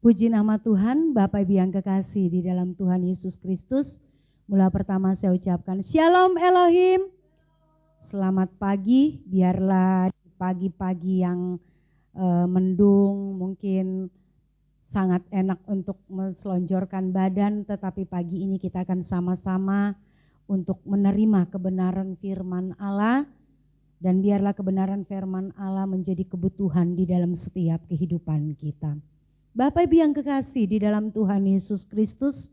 Puji nama Tuhan, Bapak Ibu yang kekasih di dalam Tuhan Yesus Kristus. Mula pertama saya ucapkan Shalom Elohim. Selamat pagi, biarlah pagi-pagi yang mendung mungkin sangat enak untuk menselonjorkan badan. Tetapi pagi ini kita akan sama-sama untuk menerima kebenaran firman Allah. Dan biarlah kebenaran firman Allah menjadi kebutuhan di dalam setiap kehidupan kita. Bapak Ibu yang kekasih di dalam Tuhan Yesus Kristus,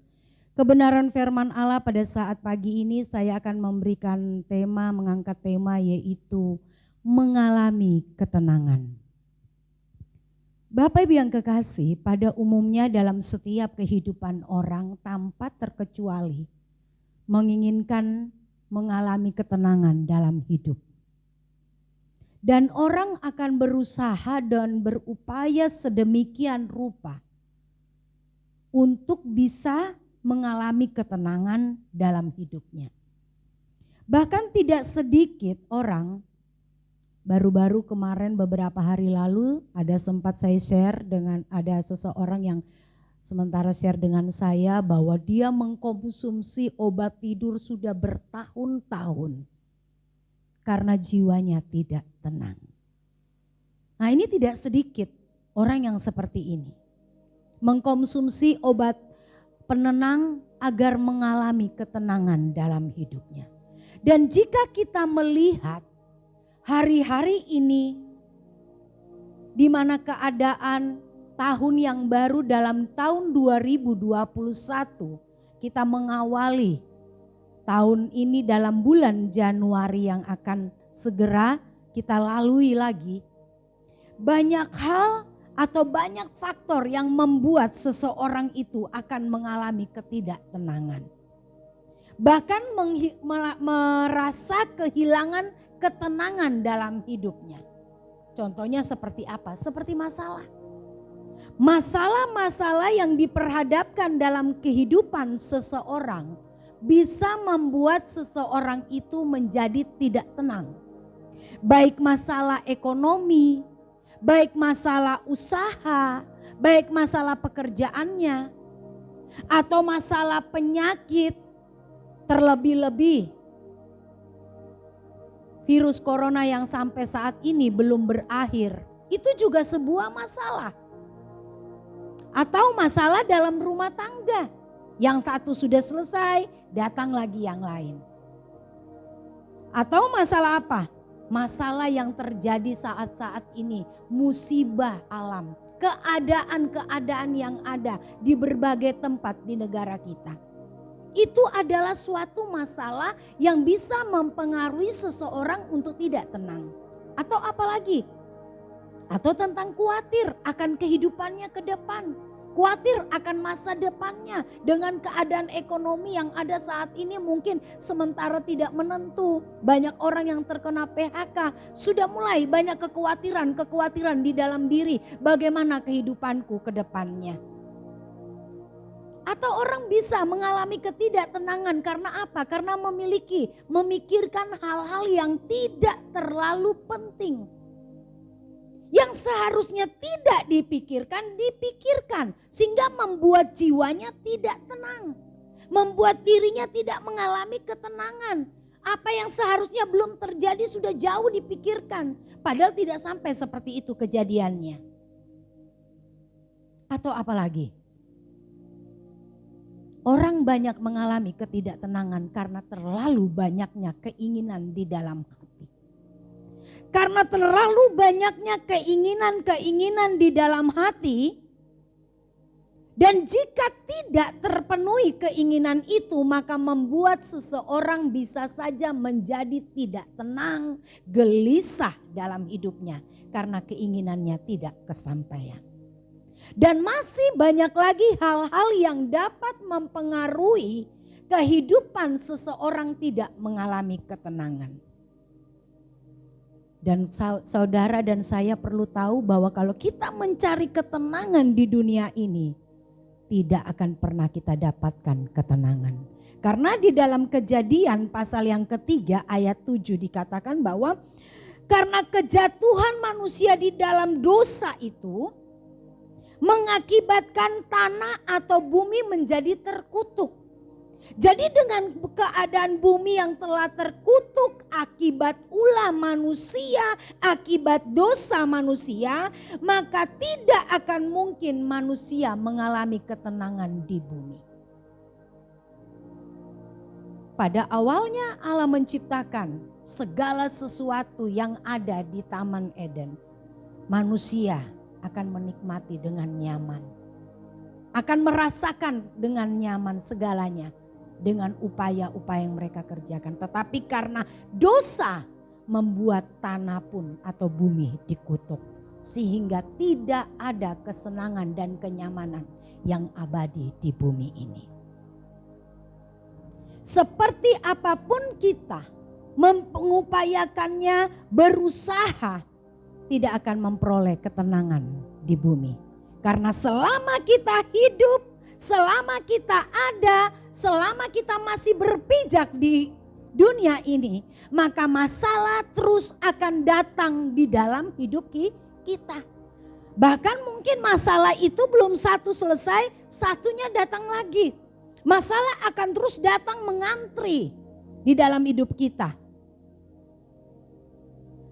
kebenaran firman Allah pada saat pagi ini saya akan mengangkat tema yaitu mengalami ketenangan. Bapak Ibu yang kekasih, pada umumnya dalam setiap kehidupan orang tanpa terkecuali menginginkan mengalami ketenangan dalam hidup. Dan orang akan berusaha dan berupaya sedemikian rupa untuk bisa mengalami ketenangan dalam hidupnya. Bahkan tidak sedikit orang, baru-baru kemarin beberapa hari lalu sempat saya share dengan ada seseorang yang sementara share dengan saya bahwa dia mengkonsumsi obat tidur sudah bertahun-tahun. Karena jiwanya tidak tenang. Nah, ini tidak sedikit orang yang seperti ini. Mengkonsumsi obat penenang agar mengalami ketenangan dalam hidupnya. Dan jika kita melihat hari-hari ini di mana keadaan tahun yang baru dalam tahun 2021 kita mengawali tahun ini dalam bulan Januari yang akan segera kita lalui lagi. Banyak hal atau banyak faktor yang membuat seseorang itu akan mengalami ketidaktenangan. Bahkan merasa kehilangan ketenangan dalam hidupnya. Contohnya seperti apa? Seperti masalah. Masalah-masalah yang diperhadapkan dalam kehidupan seseorang bisa membuat seseorang itu menjadi tidak tenang. Baik masalah ekonomi, baik masalah usaha, baik masalah pekerjaannya, atau masalah penyakit, terlebih-lebih virus corona yang sampai saat ini belum berakhir. Itu juga sebuah masalah. Atau masalah dalam rumah tangga. Yang satu sudah selesai, datang lagi yang lain. Atau masalah apa? Masalah yang terjadi saat-saat ini, musibah alam, keadaan-keadaan yang ada di berbagai tempat di negara kita. Itu adalah suatu masalah yang bisa mempengaruhi seseorang untuk tidak tenang. Atau apalagi? Atau tentang khawatir akan kehidupannya ke depan. Khawatir akan masa depannya dengan keadaan ekonomi yang ada saat ini mungkin sementara tidak menentu. Banyak orang yang terkena PHK, sudah mulai banyak kekhawatiran di dalam diri. Bagaimana kehidupanku ke depannya? Atau orang bisa mengalami ketidaktenangan karena apa? Karena memikirkan hal-hal yang tidak terlalu penting. Yang seharusnya tidak dipikirkan sehingga membuat jiwanya tidak tenang. Membuat dirinya tidak mengalami ketenangan. Apa yang seharusnya belum terjadi sudah jauh dipikirkan. Padahal tidak sampai seperti itu kejadiannya. Atau apalagi? Orang banyak mengalami ketidaktenangan karena terlalu banyaknya keinginan di dalam hati. Karena terlalu banyaknya keinginan di dalam hati, dan jika tidak terpenuhi keinginan itu, maka membuat seseorang bisa saja menjadi tidak tenang, gelisah dalam hidupnya karena keinginannya tidak kesampaian. Dan masih banyak lagi hal-hal yang dapat mempengaruhi kehidupan seseorang tidak mengalami ketenangan. Dan saudara dan saya perlu tahu bahwa kalau kita mencari ketenangan di dunia ini, tidak akan pernah kita dapatkan ketenangan. Karena di dalam Kejadian pasal yang ketiga ayat 7 dikatakan bahwa karena kejatuhan manusia di dalam dosa itu, mengakibatkan tanah atau bumi menjadi terkutuk. Jadi dengan keadaan bumi yang telah terkutuk akibat ulah manusia, akibat dosa manusia, maka tidak akan mungkin manusia mengalami ketenangan di bumi. Pada awalnya Allah menciptakan segala sesuatu yang ada di Taman Eden. Manusia akan menikmati dengan nyaman. Akan merasakan dengan nyaman segalanya. Dengan upaya-upaya yang mereka kerjakan. Tetapi karena dosa membuat tanah pun atau bumi dikutuk. Sehingga tidak ada kesenangan dan kenyamanan yang abadi di bumi ini. Seperti apapun kita mengupayakannya, berusaha, tidak akan memperoleh ketenangan di bumi. Karena selama kita hidup, selama kita ada, selama kita masih berpijak di dunia ini, maka masalah terus akan datang di dalam hidup kita. Bahkan mungkin masalah itu belum satu selesai, satunya datang lagi. Masalah akan terus datang mengantri di dalam hidup kita.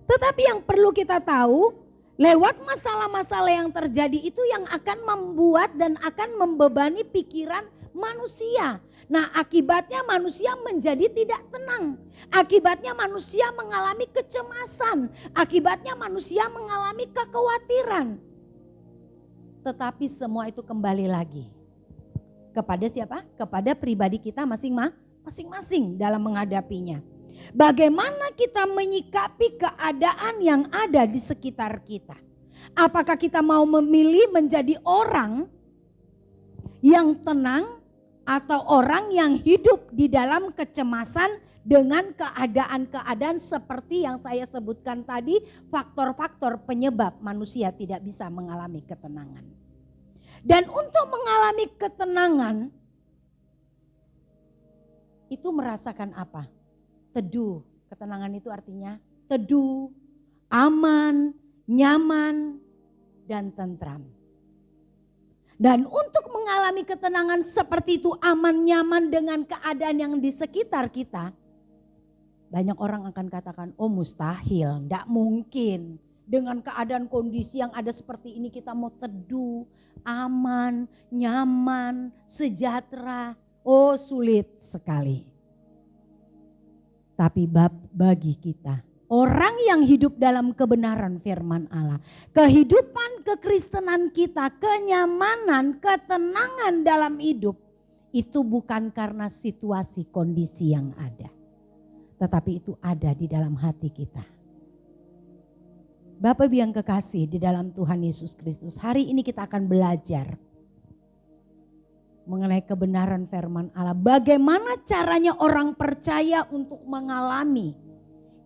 Tetapi yang perlu kita tahu, lewat masalah-masalah yang terjadi itu yang akan membuat dan akan membebani pikiran manusia. Nah, akibatnya manusia menjadi tidak tenang. Akibatnya manusia mengalami kecemasan. Akibatnya manusia mengalami kekhawatiran. Tetapi semua itu kembali lagi. Kepada siapa? Kepada pribadi kita masing-masing dalam menghadapinya. Bagaimana kita menyikapi keadaan yang ada di sekitar kita? Apakah kita mau memilih menjadi orang yang tenang atau orang yang hidup di dalam kecemasan dengan keadaan-keadaan seperti yang saya sebutkan tadi, faktor-faktor penyebab manusia tidak bisa mengalami ketenangan. Dan untuk mengalami ketenangan itu merasakan apa? Teduh. Ketenangan itu artinya teduh, aman, nyaman, dan tentram. Dan untuk mengalami ketenangan seperti itu, aman, nyaman dengan keadaan yang di sekitar kita, banyak orang akan katakan, oh mustahil, enggak mungkin. Dengan keadaan kondisi yang ada seperti ini kita mau teduh, aman, nyaman, sejahtera. Oh sulit sekali. Tapi bagi kita, orang yang hidup dalam kebenaran firman Allah, kehidupan kekristenan kita, kenyamanan, ketenangan dalam hidup, itu bukan karena situasi kondisi yang ada. Tetapi itu ada di dalam hati kita. Bapak Ibu yang kekasih di dalam Tuhan Yesus Kristus, hari ini kita akan belajar mengenai kebenaran firman Allah. Bagaimana caranya orang percaya untuk mengalami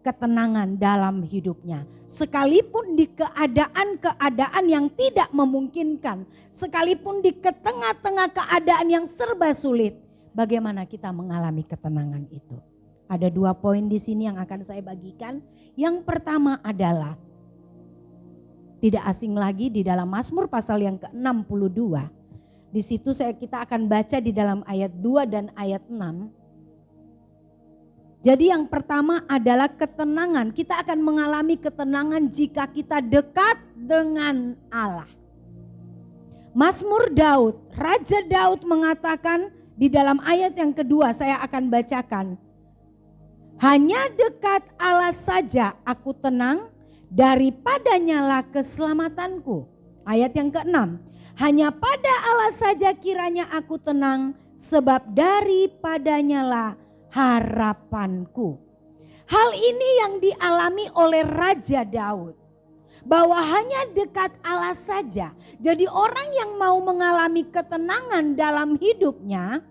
ketenangan dalam hidupnya. Sekalipun di keadaan-keadaan yang tidak memungkinkan. Sekalipun di tengah-tengah keadaan yang serba sulit. Bagaimana kita mengalami ketenangan itu. Ada 2 poin di sini yang akan saya bagikan. Yang pertama adalah tidak asing lagi di dalam Mazmur pasal yang ke-62. Di situ kita akan baca di dalam ayat 2 dan ayat 6. Jadi yang pertama adalah ketenangan. Kita akan mengalami ketenangan jika kita dekat dengan Allah. Mazmur Daud, Raja Daud mengatakan di dalam ayat yang kedua saya akan bacakan. Hanya dekat Allah saja aku tenang, daripadanya lah keselamatanku. Ayat yang ke-6. Hanya pada Allah saja kiranya aku tenang, sebab daripadanya lah harapanku. Hal ini yang dialami oleh Raja Daud. Bahwa hanya dekat Allah saja. Jadi orang yang mau mengalami ketenangan dalam hidupnya,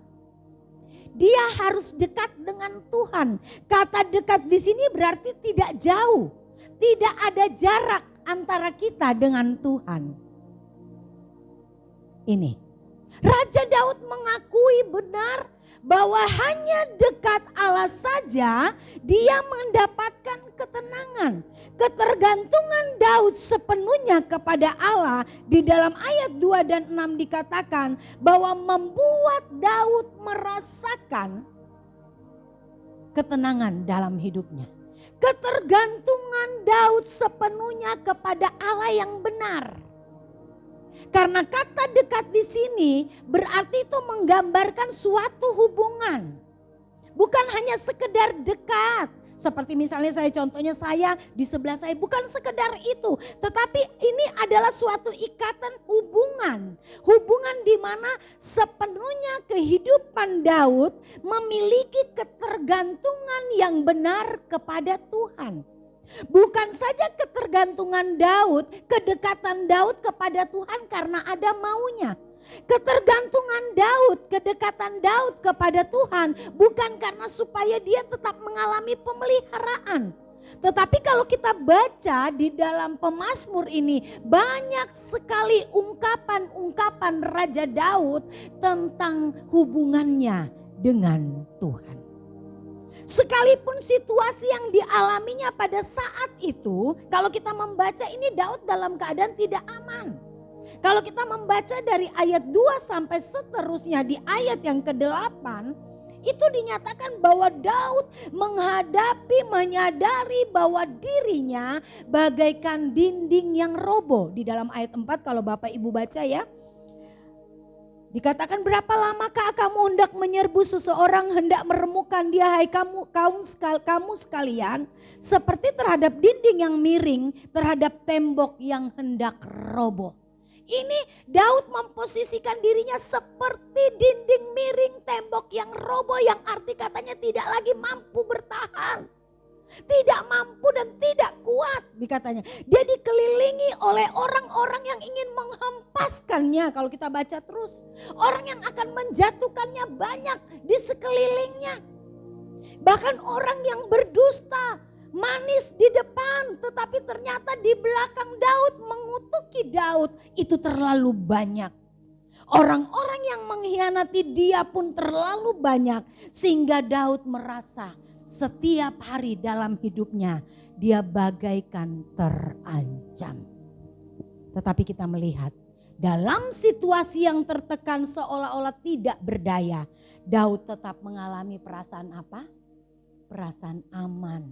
dia harus dekat dengan Tuhan. Kata dekat di sini berarti tidak jauh. Tidak ada jarak antara kita dengan Tuhan. Ini. Raja Daud mengakui benar bahwa hanya dekat Allah saja dia mendapatkan ketenangan. Ketergantungan Daud sepenuhnya kepada Allah di dalam ayat 2 dan 6 dikatakan bahwa membuat Daud merasakan ketenangan dalam hidupnya. Ketergantungan Daud sepenuhnya kepada Allah yang benar. Karena kata dekat di sini berarti itu menggambarkan suatu hubungan. Bukan hanya sekedar dekat. Seperti misalnya contohnya saya di sebelah saya, bukan sekedar itu. Tetapi ini adalah suatu ikatan hubungan. Hubungan di mana sepenuhnya kehidupan Daud memiliki ketergantungan yang benar kepada Tuhan. Bukan saja ketergantungan Daud, kedekatan Daud kepada Tuhan karena ada maunya. Ketergantungan Daud, kedekatan Daud kepada Tuhan bukan karena supaya dia tetap mengalami pemeliharaan. Tetapi kalau kita baca di dalam Pemazmur ini banyak sekali ungkapan-ungkapan Raja Daud tentang hubungannya dengan Tuhan. Sekalipun situasi yang dialaminya pada saat itu, kalau kita membaca ini Daud dalam keadaan tidak aman. Kalau kita membaca dari ayat 2 sampai seterusnya di ayat yang ke-8, itu dinyatakan bahwa Daud menyadari bahwa dirinya bagaikan dinding yang roboh. Di dalam ayat 4 kalau Bapak Ibu baca ya. Dikatakan berapa lamakah kamu hendak menyerbu seseorang, hendak meremukkan dia, hai kamu sekalian, seperti terhadap dinding yang miring, terhadap tembok yang hendak roboh. Ini Daud memposisikan dirinya seperti dinding miring, tembok yang roboh, yang arti katanya tidak lagi mampu bertahan. Tidak mampu dan tidak kuat dikatanya. Dia dikelilingi oleh orang-orang yang ingin menghempaskannya. Kalau kita baca terus, orang yang akan menjatuhkannya banyak di sekelilingnya. Bahkan orang yang berdusta, manis di depan, tetapi ternyata di belakang Daud mengutuki Daud, itu terlalu banyak. Orang-orang yang mengkhianati dia pun terlalu banyak, sehingga Daud merasa setiap hari dalam hidupnya dia bagaikan terancam. Tetapi kita melihat dalam situasi yang tertekan seolah-olah tidak berdaya, Daud tetap mengalami perasaan apa? Perasaan aman,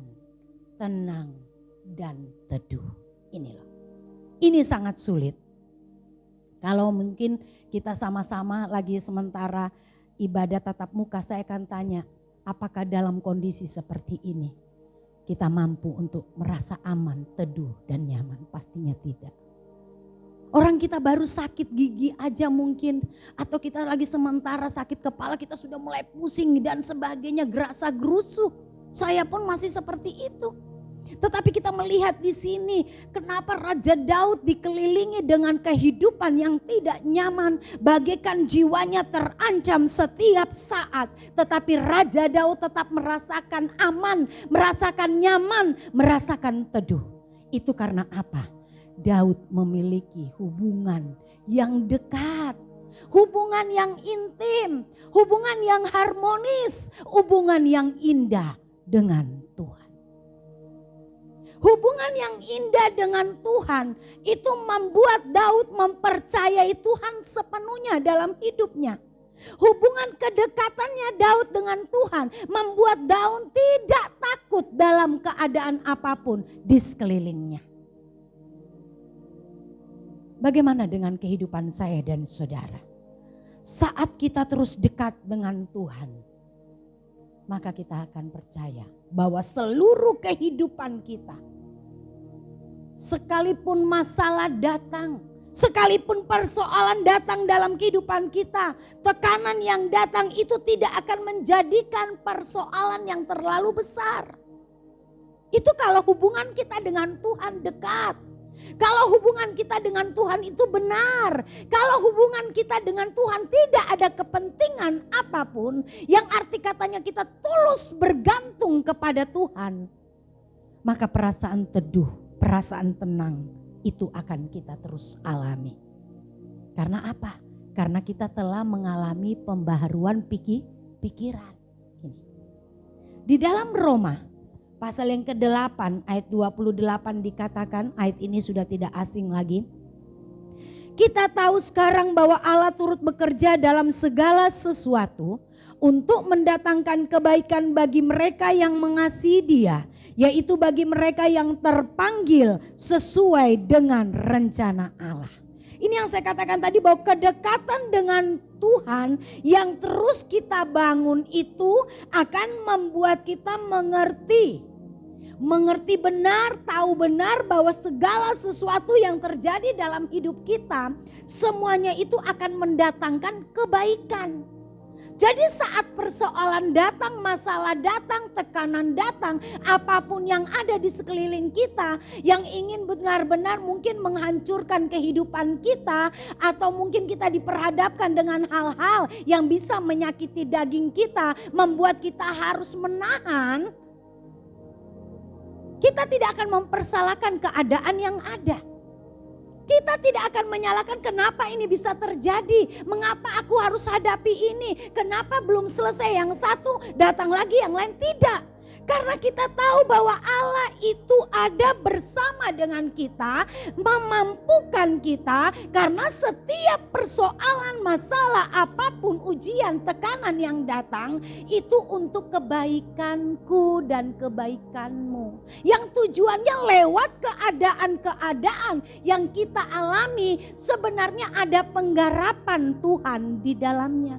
tenang, dan teduh. Ini loh. Ini sangat sulit. Kalau mungkin kita sama-sama lagi sementara ibadah tatap muka, saya akan tanya, apakah dalam kondisi seperti ini kita mampu untuk merasa aman, teduh, dan nyaman? Pastinya tidak. Orang kita baru sakit gigi aja mungkin, atau kita lagi sementara sakit kepala, kita sudah mulai pusing dan sebagainya, gerasa gerusu. Saya pun masih seperti itu. Tetapi kita melihat di sini kenapa Raja Daud dikelilingi dengan kehidupan yang tidak nyaman, bagaikan jiwanya terancam setiap saat. Tetapi Raja Daud tetap merasakan aman, merasakan nyaman, merasakan teduh. Itu karena apa? Daud memiliki hubungan yang dekat, hubungan yang intim, hubungan yang harmonis, hubungan yang indah dengan Tuhan. Hubungan yang indah dengan Tuhan itu membuat Daud mempercayai Tuhan sepenuhnya dalam hidupnya. Hubungan kedekatannya Daud dengan Tuhan membuat Daud tidak takut dalam keadaan apapun di sekelilingnya. Bagaimana dengan kehidupan saya dan saudara? Saat kita terus dekat dengan Tuhan, maka kita akan percaya bahwa seluruh kehidupan kita, sekalipun masalah datang, sekalipun persoalan datang dalam kehidupan kita, tekanan yang datang itu tidak akan menjadikan persoalan yang terlalu besar. Itu kalau hubungan kita dengan Tuhan dekat. Kalau hubungan kita dengan Tuhan itu benar, kalau hubungan kita dengan Tuhan tidak ada kepentingan apapun, yang arti katanya kita tulus bergantung kepada Tuhan, maka perasaan teduh, perasaan tenang itu akan kita terus alami. Karena apa? Karena kita telah mengalami pembaharuan pikiran. Di dalam Roma pasal yang ke-8 ayat 28 dikatakan, ayat ini sudah tidak asing lagi. Kita tahu sekarang bahwa Allah turut bekerja dalam segala sesuatu untuk mendatangkan kebaikan bagi mereka yang mengasihi Dia, yaitu bagi mereka yang terpanggil sesuai dengan rencana Allah. Ini yang saya katakan tadi, bahwa kedekatan dengan Tuhan yang terus kita bangun itu akan membuat kita mengerti benar, tahu benar bahwa segala sesuatu yang terjadi dalam hidup kita, semuanya itu akan mendatangkan kebaikan. Jadi saat persoalan datang, masalah datang, tekanan datang, apapun yang ada di sekeliling kita yang ingin benar-benar mungkin menghancurkan kehidupan kita, atau mungkin kita diperhadapkan dengan hal-hal yang bisa menyakiti daging kita, membuat kita harus menahan, kita tidak akan mempersalahkan keadaan yang ada. Kita tidak akan menyalahkan kenapa ini bisa terjadi, mengapa aku harus hadapi ini, kenapa belum selesai yang satu, datang lagi yang lain. Tidak. Karena kita tahu bahwa Allah itu ada bersama dengan kita, memampukan kita, karena setiap persoalan, masalah, apapun ujian, tekanan yang datang itu untuk kebaikanku dan kebaikanmu. Yang tujuannya lewat keadaan-keadaan yang kita alami, sebenarnya ada penggarapan Tuhan di dalamnya.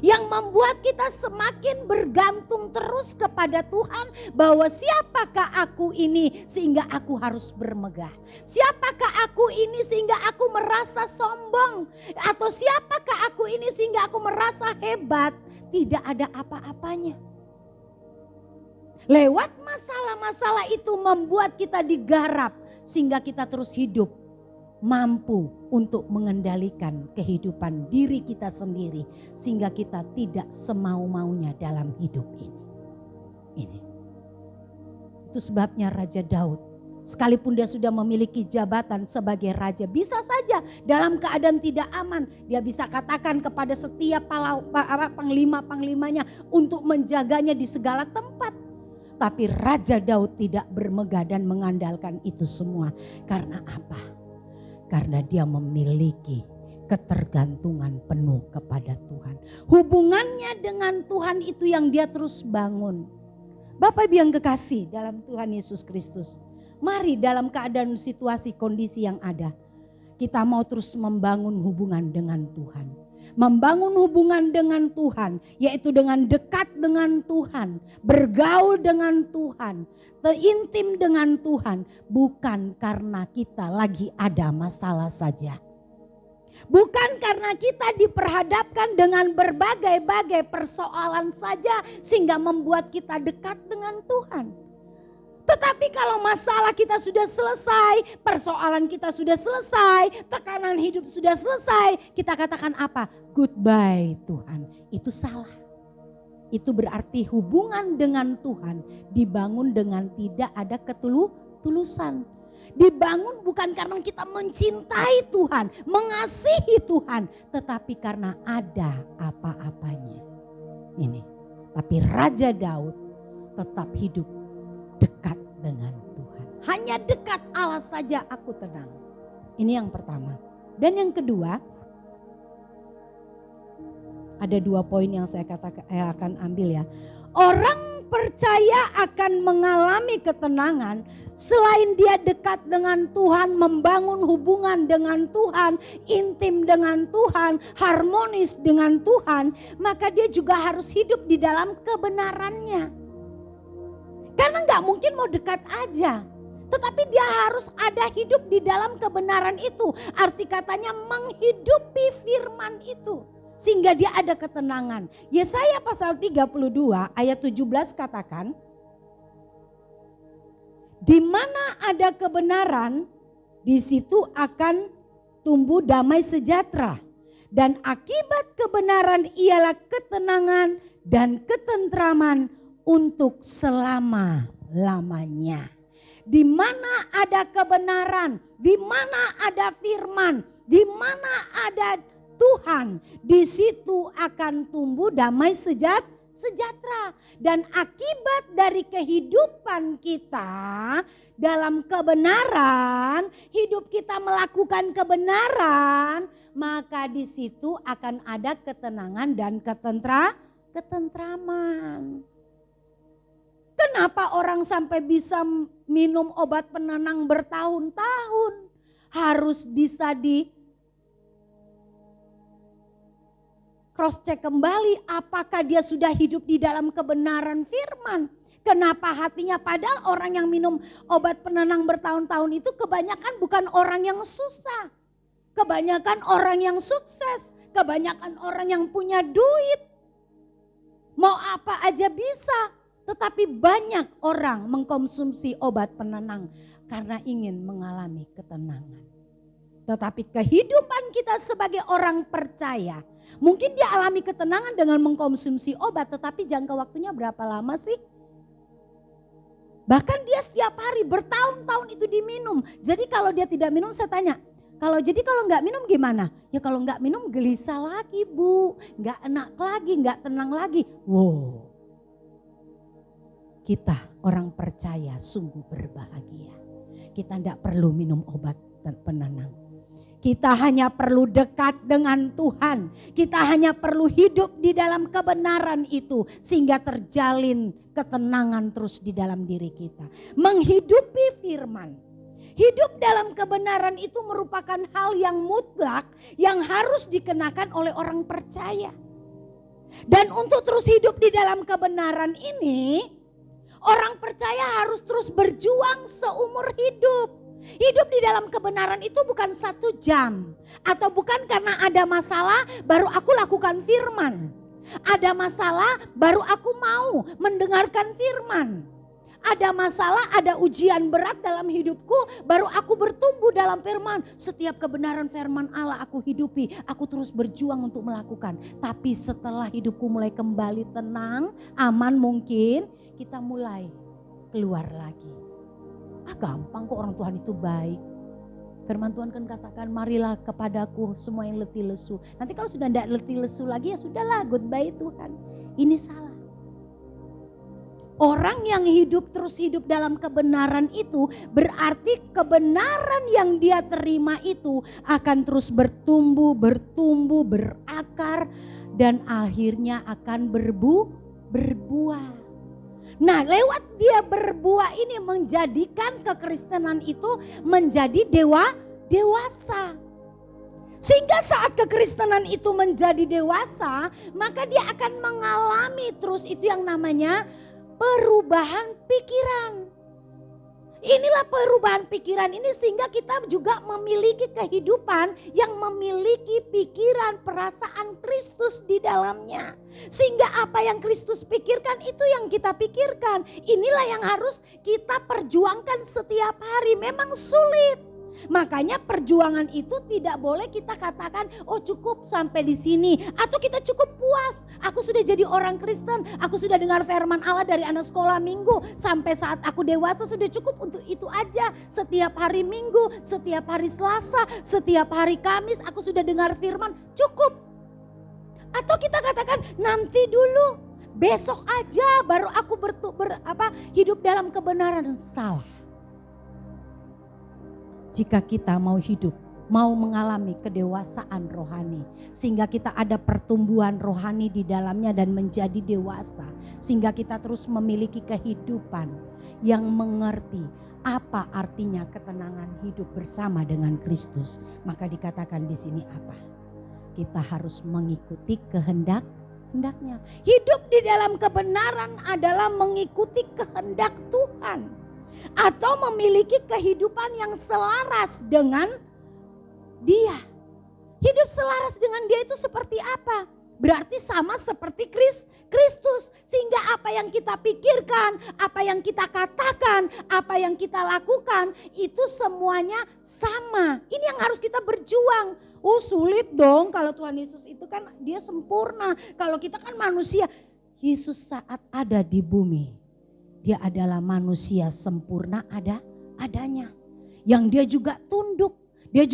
Yang membuat kita semakin bergantung terus kepada Tuhan, bahwa siapakah aku ini sehingga aku harus bermegah? Siapakah aku ini sehingga aku merasa sombong? Atau siapakah aku ini sehingga aku merasa hebat? Tidak ada apa-apanya. Lewat masalah-masalah itu membuat kita digarap sehingga kita terus hidup mampu untuk mengendalikan kehidupan diri kita sendiri, sehingga kita tidak semau-maunya dalam hidup ini. Itu sebabnya Raja Daud, sekalipun dia sudah memiliki jabatan sebagai raja, bisa saja dalam keadaan tidak aman dia bisa katakan kepada setiap panglima-panglimanya untuk menjaganya di segala tempat. Tapi Raja Daud tidak bermegah dan mengandalkan itu semua. Karena apa? Karena dia memiliki ketergantungan penuh kepada Tuhan. Hubungannya dengan Tuhan itu yang dia terus bangun. Bapak Ibu yang kekasih dalam Tuhan Yesus Kristus, mari dalam keadaan situasi kondisi yang ada, kita mau terus membangun hubungan dengan Tuhan. Membangun hubungan dengan Tuhan, yaitu dengan dekat dengan Tuhan, bergaul dengan Tuhan, terintim dengan Tuhan, bukan karena kita lagi ada masalah saja. Bukan karena kita diperhadapkan dengan berbagai-bagai persoalan saja sehingga membuat kita dekat dengan Tuhan. Tetapi kalau masalah kita sudah selesai, persoalan kita sudah selesai, tekanan hidup sudah selesai, kita katakan apa? Goodbye Tuhan. Itu salah. Itu berarti hubungan dengan Tuhan dibangun dengan tidak ada ketulusan. Dibangun bukan karena kita mencintai Tuhan, mengasihi Tuhan, tetapi karena ada apa-apanya. Ini. Tapi Raja Daud tetap hidup dekat dengan Tuhan. Hanya dekat Allah saja aku tenang. Ini yang pertama. Dan yang kedua, ada 2 poin yang saya akan ambil ya. Orang percaya akan mengalami ketenangan selain dia dekat dengan Tuhan, membangun hubungan dengan Tuhan, intim dengan Tuhan, harmonis dengan Tuhan, maka dia juga harus hidup di dalam kebenarannya. Karena gak mungkin mau dekat aja. Tetapi dia harus ada hidup di dalam kebenaran itu. Arti katanya menghidupi firman itu. Sehingga dia ada ketenangan. Yesaya pasal 32 ayat 17 katakan. Di mana ada kebenaran, di situ akan tumbuh damai sejahtera. Dan akibat kebenaran ialah ketenangan dan ketentraman untuk selama-lamanya. Di mana ada kebenaran, di mana ada firman, di mana ada Tuhan, di situ akan tumbuh damai sejahtera. Dan akibat dari kehidupan kita dalam kebenaran, hidup kita melakukan kebenaran, maka di situ akan ada ketenangan dan ketentraman. Kenapa orang sampai bisa minum obat penenang bertahun-tahun? Harus bisa di cross check kembali apakah dia sudah hidup di dalam kebenaran firman. Kenapa hatinya, padahal orang yang minum obat penenang bertahun-tahun itu kebanyakan bukan orang yang susah. Kebanyakan orang yang sukses, kebanyakan orang yang punya duit. Mau apa aja bisa, tetapi banyak orang mengkonsumsi obat penenang karena ingin mengalami ketenangan. Tetapi kehidupan kita sebagai orang percaya, mungkin dia alami ketenangan dengan mengkonsumsi obat, tetapi jangka waktunya berapa lama sih? Bahkan dia setiap hari bertahun-tahun itu diminum. Jadi kalau dia tidak minum, saya tanya, kalau nggak minum gimana? Ya kalau nggak minum gelisah lagi Bu, nggak enak lagi, nggak tenang lagi. Wow, kita orang percaya sungguh berbahagia. Kita tidak perlu minum obat dan penenang. Kita hanya perlu dekat dengan Tuhan. Kita hanya perlu hidup di dalam kebenaran itu. Sehingga terjalin ketenangan terus di dalam diri kita. Menghidupi firman. Hidup dalam kebenaran itu merupakan hal yang mutlak. Yang harus dikenakan oleh orang percaya. Dan untuk terus hidup di dalam kebenaran ini, orang percaya harus terus berjuang seumur hidup. Hidup di dalam kebenaran itu bukan 1 jam. Atau bukan karena ada masalah baru aku lakukan firman. Ada masalah baru aku mau mendengarkan firman. Ada masalah, ada ujian berat dalam hidupku baru aku bertumbuh dalam firman. Setiap kebenaran firman Allah aku hidupi. Aku terus berjuang untuk melakukan. Tapi setelah hidupku mulai kembali tenang, aman mungkin, kita mulai keluar lagi. Gampang kok, orang Tuhan itu baik. Firman Tuhan kan katakan, marilah kepadaku semua yang letih lesu. Nanti kalau sudah tidak letih lesu lagi, ya sudahlah, goodbye Tuhan. Ini salah. Orang yang terus hidup dalam kebenaran itu, berarti kebenaran yang dia terima itu akan terus bertumbuh, berakar, dan akhirnya akan berbuah. Nah, lewat dia berbuah ini menjadikan kekristenan itu menjadi dewasa. Sehingga saat kekristenan itu menjadi dewasa, maka dia akan mengalami terus itu yang namanya perubahan pikiran. Inilah perubahan pikiran ini sehingga kita juga memiliki kehidupan yang memiliki pikiran, perasaan Kristus di dalamnya. Sehingga apa yang Kristus pikirkan itu yang kita pikirkan. Inilah yang harus kita perjuangkan setiap hari. Memang sulit. Makanya perjuangan itu tidak boleh kita katakan, oh cukup sampai di sini. Atau kita cukup puas, aku sudah jadi orang Kristen, aku sudah dengar firman Allah dari anak sekolah minggu. Sampai saat aku dewasa sudah cukup untuk itu aja. Setiap hari Minggu, setiap hari Selasa, setiap hari Kamis aku sudah dengar firman, cukup. Atau kita katakan nanti dulu, besok aja baru aku hidup dalam kebenaran. Salah. Jika kita mau hidup, mau mengalami kedewasaan rohani. Sehingga kita ada pertumbuhan rohani di dalamnya dan menjadi dewasa. Sehingga kita terus memiliki kehidupan yang mengerti apa artinya ketenangan hidup bersama dengan Kristus. Maka dikatakan di sini apa? Kita harus mengikuti kehendaknya. Hidup di dalam kebenaran adalah mengikuti kehendak Tuhan. Atau memiliki kehidupan yang selaras dengan dia. Hidup selaras dengan dia itu seperti apa? Berarti sama seperti Kristus. Sehingga apa yang kita pikirkan, apa yang kita katakan, apa yang kita lakukan, itu semuanya sama. Ini yang harus kita berjuang. Oh sulit dong, kalau Tuhan Yesus itu kan dia sempurna. Kalau kita kan manusia. Yesus saat ada di bumi, dia adalah manusia sempurna adanya. Yang dia juga tunduk. Dia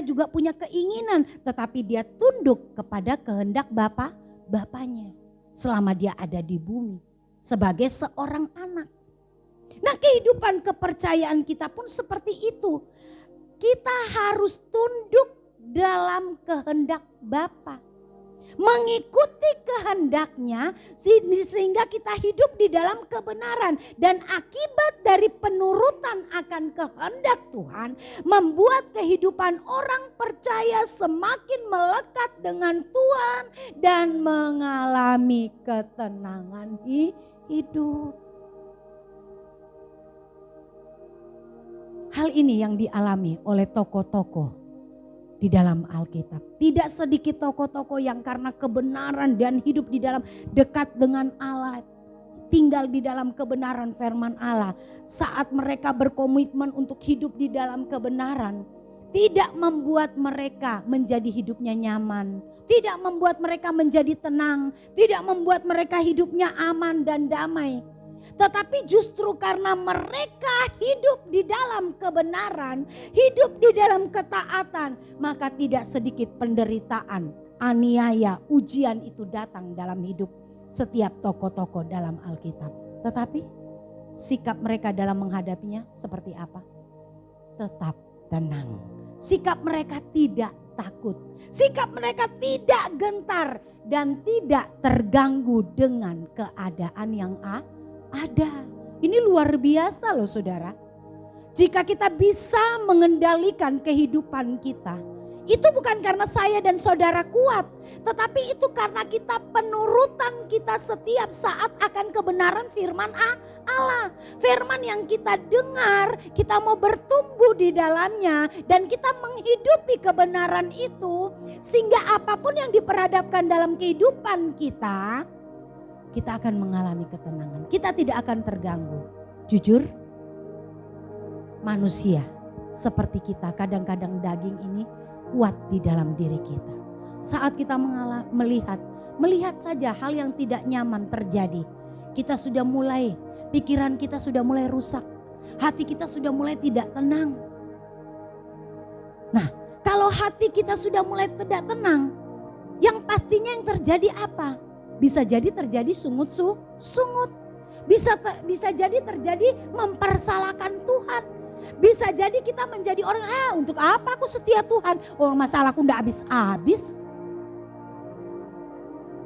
juga punya keinginan. Tetapi dia tunduk kepada kehendak Bapaknya. selama dia ada di bumi sebagai seorang anak. Nah, kehidupan kepercayaan kita pun seperti itu. Kita harus tunduk dalam kehendak Bapa. Mengikuti kehendaknya sehingga kita hidup di dalam kebenaran. Dan akibat dari penurutan akan kehendak Tuhan membuat kehidupan orang percaya semakin melekat dengan Tuhan dan mengalami ketenangan hidup. Hal ini yang dialami oleh tokoh-tokoh di dalam Alkitab. Tidak sedikit tokoh-tokoh yang karena kebenaran dan hidup di dalam dekat dengan Allah, tinggal di dalam kebenaran firman Allah. Saat mereka berkomitmen untuk hidup di dalam kebenaran, tidak membuat mereka menjadi hidupnya nyaman, tidak membuat mereka menjadi tenang, tidak membuat mereka hidupnya aman dan damai. Tetapi justru karena mereka hidup di dalam kebenaran, hidup di dalam ketaatan, maka tidak sedikit penderitaan, aniaya, ujian itu datang dalam hidup setiap tokoh-tokoh dalam Alkitab. Tetapi sikap mereka dalam menghadapinya seperti apa? Tetap tenang. Sikap mereka tidak takut. Sikap mereka tidak gentar dan tidak terganggu dengan keadaan yang ada. Ini luar biasa loh saudara. Jika kita bisa mengendalikan kehidupan kita, itu bukan karena saya dan saudara kuat, tetapi itu karena kita penurutan kita setiap saat akan kebenaran firman Allah. Firman yang kita dengar, kita mau bertumbuh di dalamnya dan kita menghidupi kebenaran itu, sehingga apapun yang diperhadapkan dalam kehidupan kita akan mengalami ketenangan. Kita tidak akan terganggu. Jujur, manusia seperti kita kadang-kadang daging ini kuat di dalam diri kita. Saat kita melihat saja hal yang tidak nyaman terjadi, kita sudah mulai, pikiran kita sudah mulai rusak. Hati kita sudah mulai tidak tenang. Nah, kalau hati kita sudah mulai tidak tenang, yang pastinya yang terjadi apa? Bisa jadi terjadi sungut. Bisa jadi terjadi mempersalahkan Tuhan. Bisa jadi kita menjadi orang, untuk apa aku setia Tuhan? Masalahku enggak habis-habis.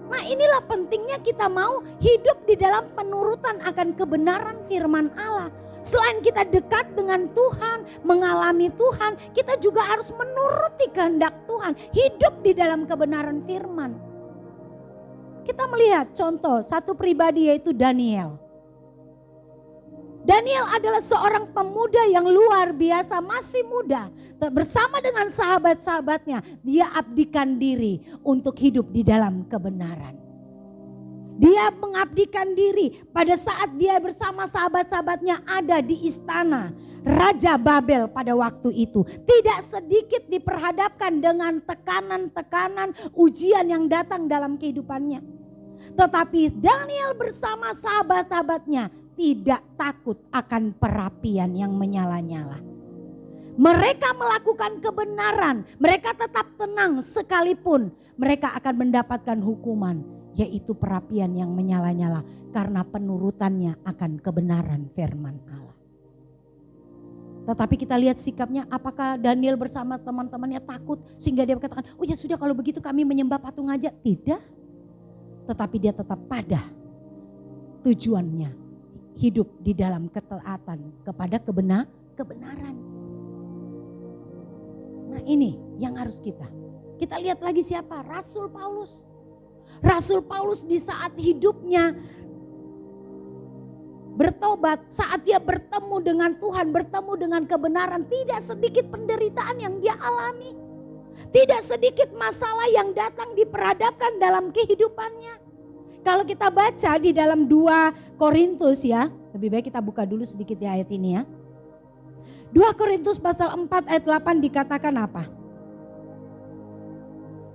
Nah, inilah pentingnya kita mau hidup di dalam penurutan akan kebenaran firman Allah. Selain kita dekat dengan Tuhan, mengalami Tuhan, kita juga harus menuruti kehendak Tuhan. Hidup di dalam kebenaran firman. Kita melihat contoh satu pribadi yaitu Daniel. Daniel adalah seorang pemuda yang luar biasa, masih muda. Bersama dengan sahabat-sahabatnya, dia abdikan diri untuk hidup di dalam kebenaran. Dia mengabdikan diri pada saat dia bersama sahabat-sahabatnya ada di istana Raja Babel pada waktu itu. Tidak sedikit diperhadapkan dengan tekanan-tekanan, ujian yang datang dalam kehidupannya. Tetapi Daniel bersama sahabat-sahabatnya tidak takut akan perapian yang menyala-nyala. Mereka melakukan kebenaran, mereka tetap tenang sekalipun mereka akan mendapatkan hukuman, yaitu perapian yang menyala-nyala karena penurutannya akan kebenaran firman Allah. Tetapi kita lihat sikapnya, apakah Daniel bersama teman-temannya takut sehingga dia berkatakan, ya sudah kalau begitu kami menyembah patung aja. Tidak. Tetapi dia tetap pada tujuannya, hidup di dalam ketaatan kepada kebenaran. Nah, ini yang harus kita lihat lagi siapa? Rasul Paulus. Rasul Paulus di saat hidupnya bertobat, saat dia bertemu dengan Tuhan, bertemu dengan kebenaran, tidak sedikit penderitaan yang dia alami. Tidak sedikit masalah yang datang diperhadapkan dalam kehidupannya. Kalau kita baca di dalam 2 Korintus ya, lebih baik kita buka dulu sedikit ya ayat ini ya. 2 Korintus pasal 4 ayat 8 dikatakan apa?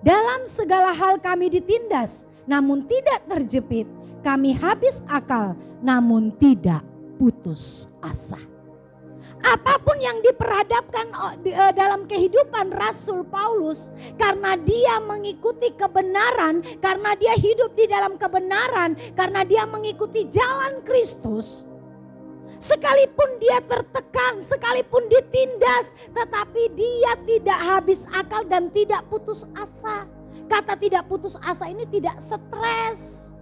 Dalam segala hal kami ditindas, namun tidak terjepit. Kami habis akal, namun tidak putus asa. Apapun yang diperhadapkan dalam kehidupan Rasul Paulus, karena dia mengikuti kebenaran, karena dia hidup di dalam kebenaran, karena dia mengikuti jalan Kristus, sekalipun dia tertekan, sekalipun ditindas, tetapi dia tidak habis akal dan tidak putus asa. Kata tidak putus asa ini tidak stres.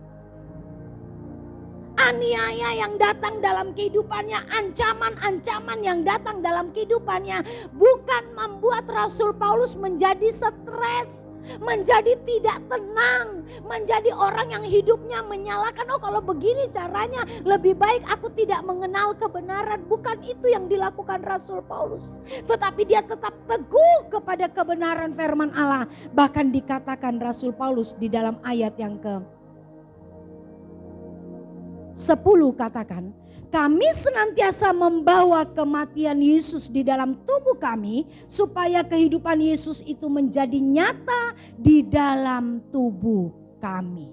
Aniaya yang datang dalam kehidupannya, ancaman-ancaman yang datang dalam kehidupannya bukan membuat Rasul Paulus menjadi stres, menjadi tidak tenang, menjadi orang yang hidupnya menyalahkan, oh kalau begini caranya lebih baik aku tidak mengenal kebenaran. Bukan itu yang dilakukan Rasul Paulus, tetapi dia tetap teguh kepada kebenaran firman Allah. Bahkan dikatakan Rasul Paulus di dalam ayat yang ke-10 katakan, kami senantiasa membawa kematian Yesus di dalam tubuh kami supaya kehidupan Yesus itu menjadi nyata di dalam tubuh kami.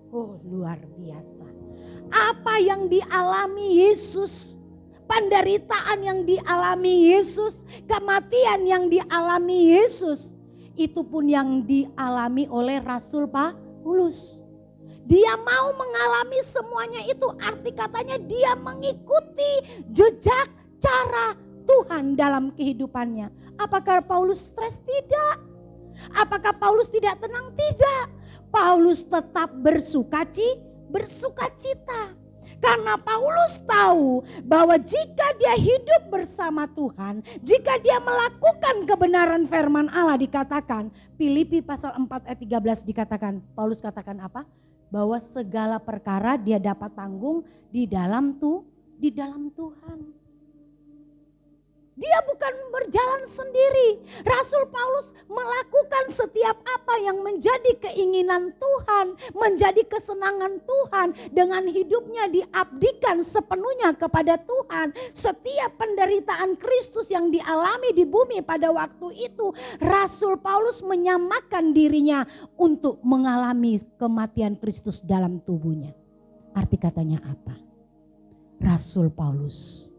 Oh, luar biasa. Apa yang dialami Yesus, penderitaan yang dialami Yesus, kematian yang dialami Yesus, itu pun yang dialami oleh Rasul Paulus. Dia mau mengalami semuanya itu, arti katanya dia mengikuti jejak cara Tuhan dalam kehidupannya. Apakah Paulus stres? Tidak. Apakah Paulus tidak tenang? Tidak. Paulus tetap bersukacita. Karena Paulus tahu bahwa jika dia hidup bersama Tuhan, jika dia melakukan kebenaran firman Allah, dikatakan Filipi pasal 4 ayat 13 dikatakan, Paulus katakan apa? Bahwa segala perkara dia dapat tanggung di dalam Tuhan. Dia bukan berjalan sendiri. Rasul Paulus melakukan setiap apa yang menjadi keinginan Tuhan, menjadi kesenangan Tuhan, dengan hidupnya diabdikan sepenuhnya kepada Tuhan. Setiap penderitaan Kristus yang dialami di bumi pada waktu itu, Rasul Paulus menyamakan dirinya untuk mengalami kematian Kristus dalam tubuhnya. Arti katanya apa? Rasul Paulus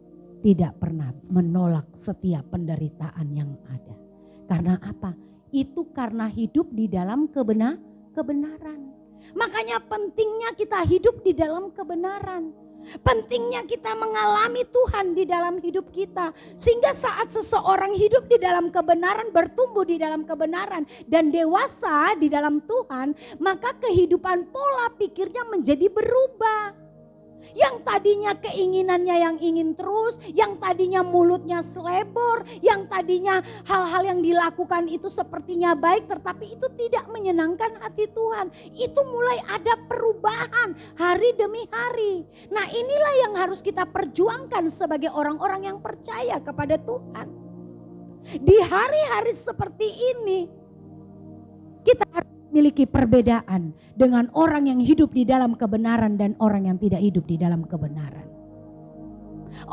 tidak pernah menolak setiap penderitaan yang ada. Karena apa? Itu karena hidup di dalam kebenaran. Makanya pentingnya kita hidup di dalam kebenaran. Pentingnya kita mengalami Tuhan di dalam hidup kita. Sehingga saat seseorang hidup di dalam kebenaran, bertumbuh di dalam kebenaran, dan dewasa di dalam Tuhan, maka kehidupan pola pikirnya menjadi berubah. Yang tadinya keinginannya yang ingin terus, yang tadinya mulutnya selebor, yang tadinya hal-hal yang dilakukan itu sepertinya baik, tetapi itu tidak menyenangkan hati Tuhan. Itu mulai ada perubahan hari demi hari. Nah, inilah yang harus kita perjuangkan sebagai orang-orang yang percaya kepada Tuhan. Di hari-hari seperti ini, kita harus memiliki perbedaan dengan orang yang hidup di dalam kebenaran dan orang yang tidak hidup di dalam kebenaran.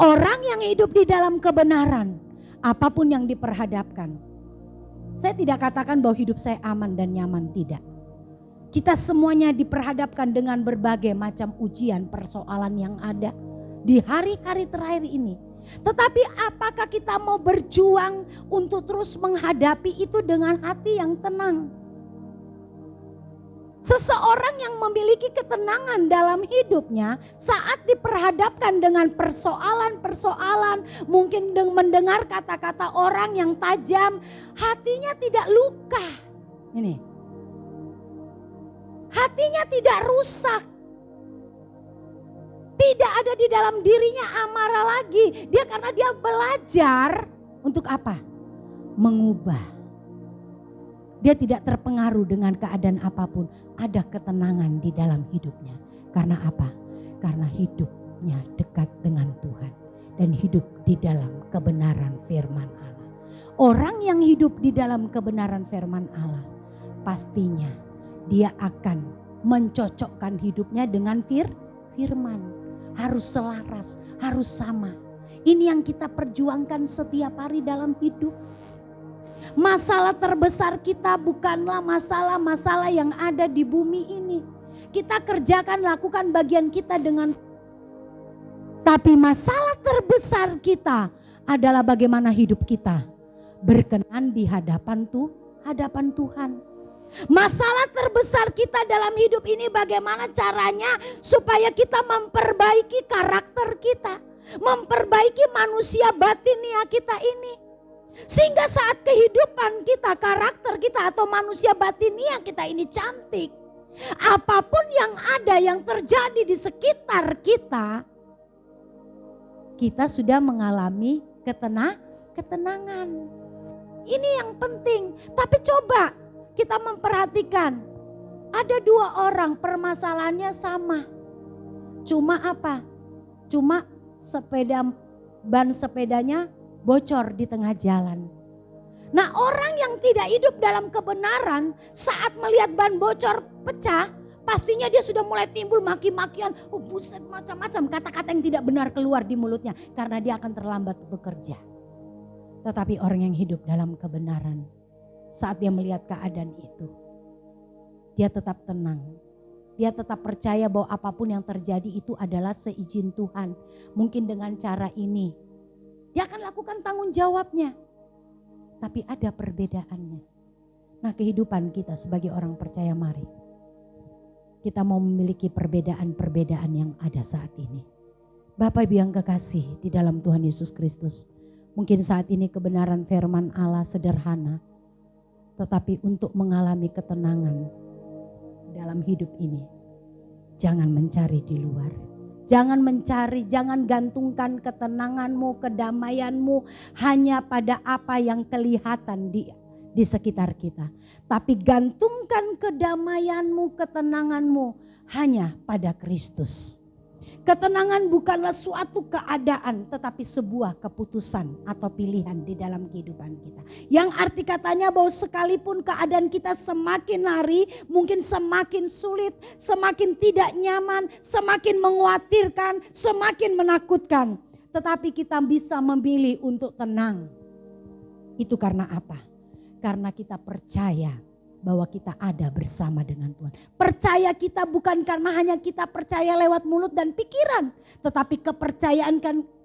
Orang yang hidup di dalam kebenaran, apapun yang diperhadapkan. Saya tidak katakan bahwa hidup saya aman dan nyaman, tidak. Kita semuanya diperhadapkan dengan berbagai macam ujian, persoalan yang ada di hari-hari terakhir ini. Tetapi apakah kita mau berjuang untuk terus menghadapi itu dengan hati yang tenang? Seseorang yang memiliki ketenangan dalam hidupnya saat diperhadapkan dengan persoalan-persoalan, mungkin mendengar kata-kata orang yang tajam, hatinya tidak luka. Ini. Hatinya tidak rusak. Tidak ada di dalam dirinya amarah lagi. Dia karena dia belajar untuk apa? Mengubah. Dia tidak terpengaruh dengan keadaan apapun. Ada ketenangan di dalam hidupnya. Karena apa? Karena hidupnya dekat dengan Tuhan. Dan hidup di dalam kebenaran firman Allah. Orang yang hidup di dalam kebenaran firman Allah, pastinya dia akan mencocokkan hidupnya dengan firman. Harus selaras, harus sama. Ini yang kita perjuangkan setiap hari dalam hidup. Masalah terbesar kita bukanlah masalah-masalah yang ada di bumi ini. Kita kerjakan, lakukan bagian kita dengan. Tapi masalah terbesar kita adalah bagaimana hidup kita berkenan di hadapan Tuhan. Masalah terbesar kita dalam hidup ini bagaimana caranya supaya kita memperbaiki karakter kita, memperbaiki manusia batinia kita ini. Sehingga saat kehidupan kita, karakter kita atau manusia batinia kita ini cantik, apapun yang ada yang terjadi di sekitar kita, kita sudah mengalami ketenangan. Ini yang penting. Tapi coba kita memperhatikan, ada 2 orang permasalahannya sama. Cuma apa? Cuma ban sepedanya bocor di tengah jalan. Nah, orang yang tidak hidup dalam kebenaran saat melihat ban bocor pecah, pastinya dia sudah mulai timbul maki-makian, buset, macam-macam kata-kata yang tidak benar keluar di mulutnya karena dia akan terlambat bekerja. Tetapi orang yang hidup dalam kebenaran, saat dia melihat keadaan itu, dia tetap tenang. Dia tetap percaya bahwa apapun yang terjadi itu adalah seizin Tuhan. Mungkin dengan cara ini, dia akan lakukan tanggung jawabnya. Tapi ada perbedaannya. Nah, kehidupan kita sebagai orang percaya, mari kita mau memiliki perbedaan-perbedaan yang ada saat ini. Bapak Ibu yang kekasih di dalam Tuhan Yesus Kristus, mungkin saat ini kebenaran firman Allah sederhana, tetapi untuk mengalami ketenangan dalam hidup ini, jangan mencari di luar. Jangan mencari, jangan gantungkan ketenanganmu, kedamaianmu hanya pada apa yang kelihatan di sekitar kita. Tapi gantungkan kedamaianmu, ketenanganmu hanya pada Kristus. Ketenangan bukanlah suatu keadaan, tetapi sebuah keputusan atau pilihan di dalam kehidupan kita. Yang arti katanya bahwa sekalipun keadaan kita semakin hari, mungkin semakin sulit, semakin tidak nyaman, semakin mengkhawatirkan, semakin menakutkan. Tetapi kita bisa memilih untuk tenang. Itu karena apa? Karena kita percaya bahwa kita ada bersama dengan Tuhan. Percaya kita bukan karena hanya kita percaya lewat mulut dan pikiran, tetapi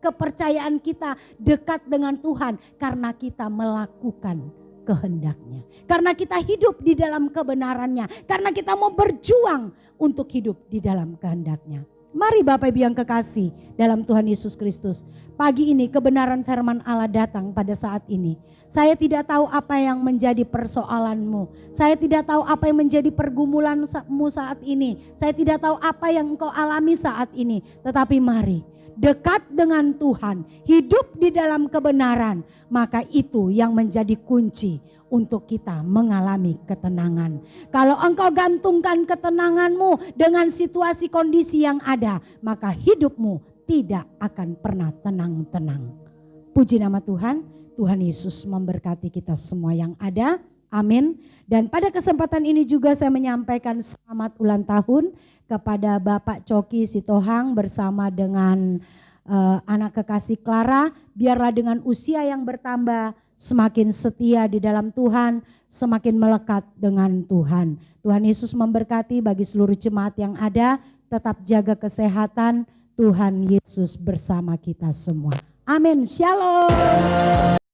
kepercayaan kita dekat dengan Tuhan karena kita melakukan kehendaknya. Karena kita hidup di dalam kebenarannya, karena kita mau berjuang untuk hidup di dalam kehendaknya. Mari Bapak Ibu yang kekasih dalam Tuhan Yesus Kristus. Pagi ini kebenaran firman Allah datang pada saat ini. Saya tidak tahu apa yang menjadi persoalanmu. Saya tidak tahu apa yang menjadi pergumulanmu saat ini. Saya tidak tahu apa yang engkau alami saat ini. Tetapi mari dekat dengan Tuhan, hidup di dalam kebenaran. Maka itu yang menjadi kunci untuk kita mengalami ketenangan. Kalau engkau gantungkan ketenanganmu dengan situasi kondisi yang ada, maka hidupmu tidak akan pernah tenang-tenang. Puji nama Tuhan, Tuhan Yesus memberkati kita semua yang ada. Amin. Dan pada kesempatan ini juga saya menyampaikan selamat ulang tahun kepada Bapak Coki Sitohang bersama dengan anak kekasih Clara. Biarlah dengan usia yang bertambah, semakin setia di dalam Tuhan, semakin melekat dengan Tuhan. Tuhan Yesus memberkati bagi seluruh jemaat yang ada, tetap jaga kesehatan. Tuhan Yesus bersama kita semua. Amin. Shalom.